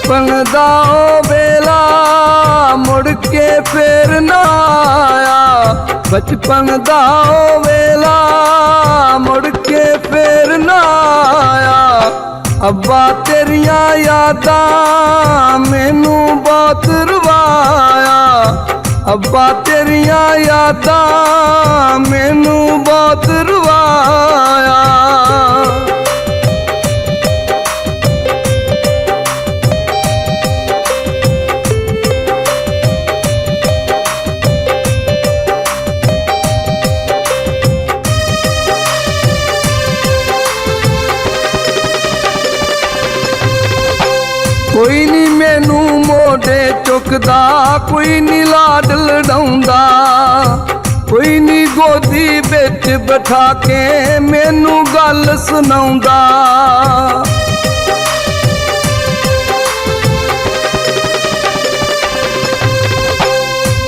बचपन दा ओ वेला मुड़ के फिर ना आया। बचपन दा ओ वेला मुड़ के फिर ना आया। अब्बा तेरियां यादां मैनू बहुत रुवाया। अब्बा तेरियां यादां मैनू बहुत रुवाया। कोई नी मैनू मोढे चुकदा, कोई नी लाड लड़ाउंदा, कोई नी गोदी बिच बिठा के मैनू गल सुनाउंदा।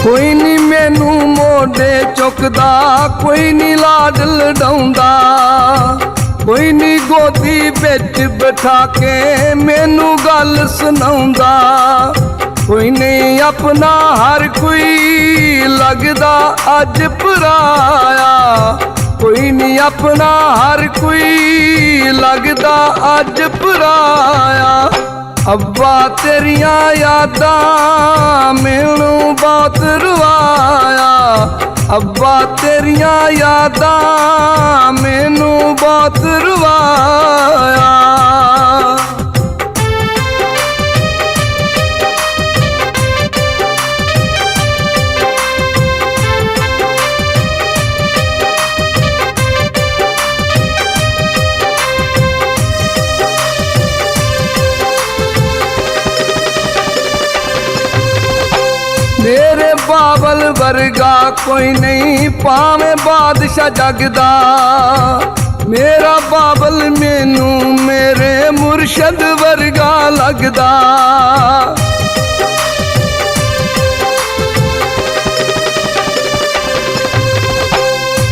कोई नी मैनू मोढे चुकदा, कोई नी लाड लड़ाउंदा, कोई नी गोदी बिच बिठा के मैनू गल सुनाउंदा। कोई नहीं अपना हर कोई लगदा अज पराया। कोई नहीं अपना हर कोई लगदा अज पराया। अब्बा तेरियां यादां मैनू बहुत रुवाया। अब्बा तेरियां यादां मैनू बहुत रुवाया। मेरे बाबल वर्गा कोई नहीं पावे बादशाह जगदा। मेरा बाबल मैनू मेरे मुर्शद वर्गा लगदा।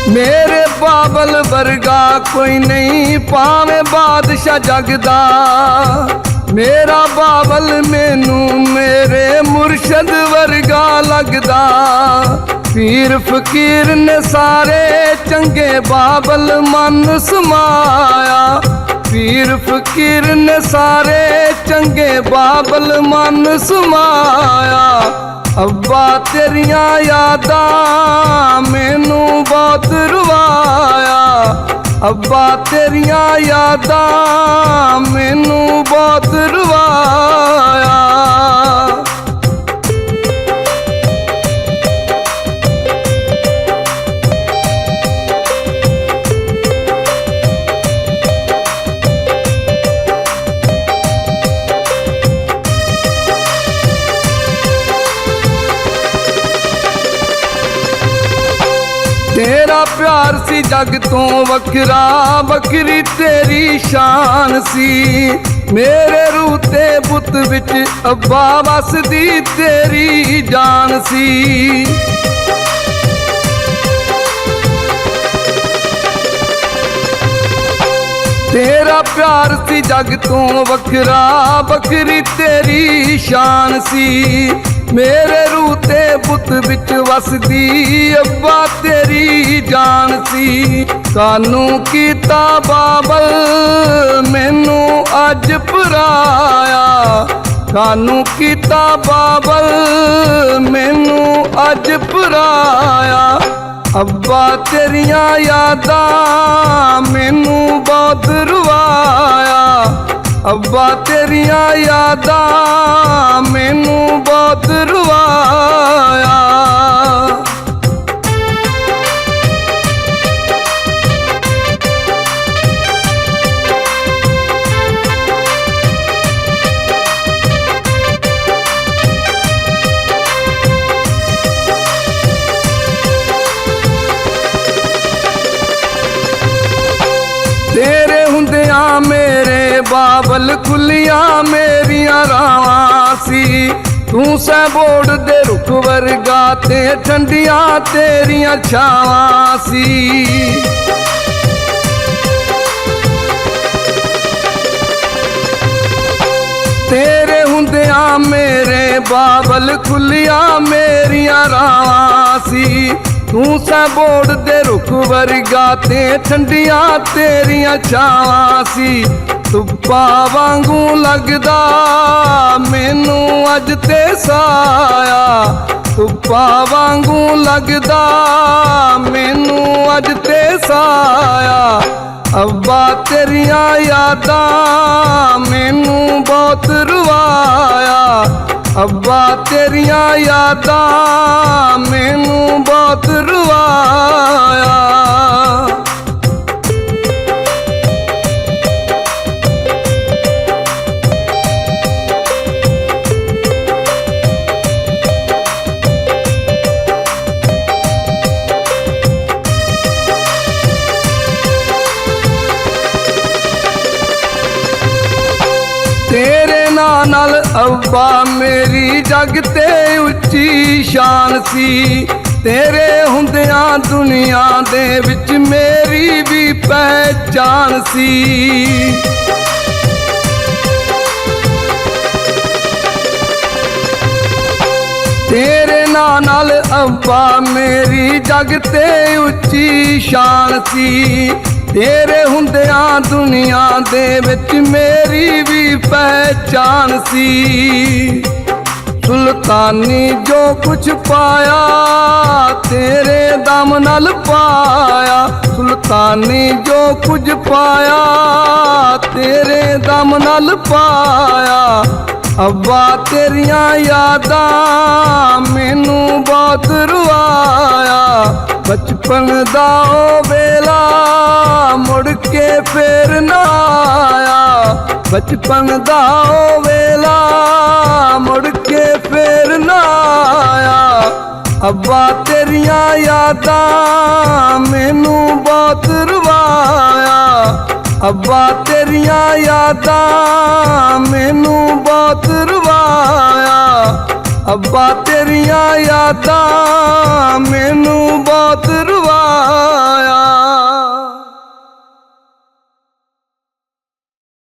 मेरे बाबल वर्गा कोई नहीं पावे बादशाह जगदा। मेरा बाबल मैनू मेरे मुर्शद वर्गा लगदा। पीर फकीर ने सारे चंगे बाबल मन समाया। पीर फकीर ने सारे चंगे बाबल मन समाया। अब्बा तेरियां यादां मैनू बहुत रुवाया। अब्बा तेरियां यादां मैनू बहुत रुवाया। तेरा प्यार सी जग तो वखरा, वखरी तेरी शान सी। मेरे रूह ते बुत विच अब्बा वसदी तेरी जान सी। तेरा प्यार सी जग तो वखरा, वखरी तेरी शान सी। मेरे रूह ते बुत विच वसदी अब्बा तेरी जान सी। सानू कीता बाबल मैनू अज पराया। सानू कीता बाबल मैनू अज पराया। अब्बा तेरियां यादां मैनू बहुत रुवाया। अब्बा तेरियां यादां मैनू बहुत रुवाया। तेरे हुंदियां मेरे बाबल खुलियां मेरियां रावां सी। तू सै बोड़ दे रुख वर्गा ते ठंडियां तेरियां छावां सी। तेरे हुंदे मेरे बाबल खुलिया मेरिया रावां सी। तू सै बोड़ दे रुख वर्गा ते ठंडिया तेरिया छावां सी। धुप्पा वांगू लगदा मैनू अज ते साया, धुप्पा वांगू लगदा मैनू अज ते साया। अब्बा तेरिया यादां मैनू बहुत रुवाया, अब्बा तेरिया यादां मैनू बहुत रुवाया। तेरे नाल अब्बा मेरी जग ते उच्ची शान सी। तेरे हुंदियां दुनिया दे विच मेरी भी पहचान सी। तेरे नाल अब्बा मेरी जग ते उच्ची शान सी। तेरे हुंदियां दुनिया दे विच मेरी भी पहचान सी। सुल्तानी जो कुछ पाया तेरे दम नाल पाया, सुल्तानी जो कुछ पाया तेरे दम नाल पाया। अब्बा तेरिया यादां मैनू बहुत रुवाया। बचपन दा ओ वेला मुड़ के फिर ना आया, बचपन दा ओ वेला मुड़ के फिर ना आया। अब्बा तेरिया यादां मैनू बहुत रुवाया, अब्बा तेरिया यादां मैनू बहुत रुवाया। अब्बा तेरिया यादां मैनू बहुत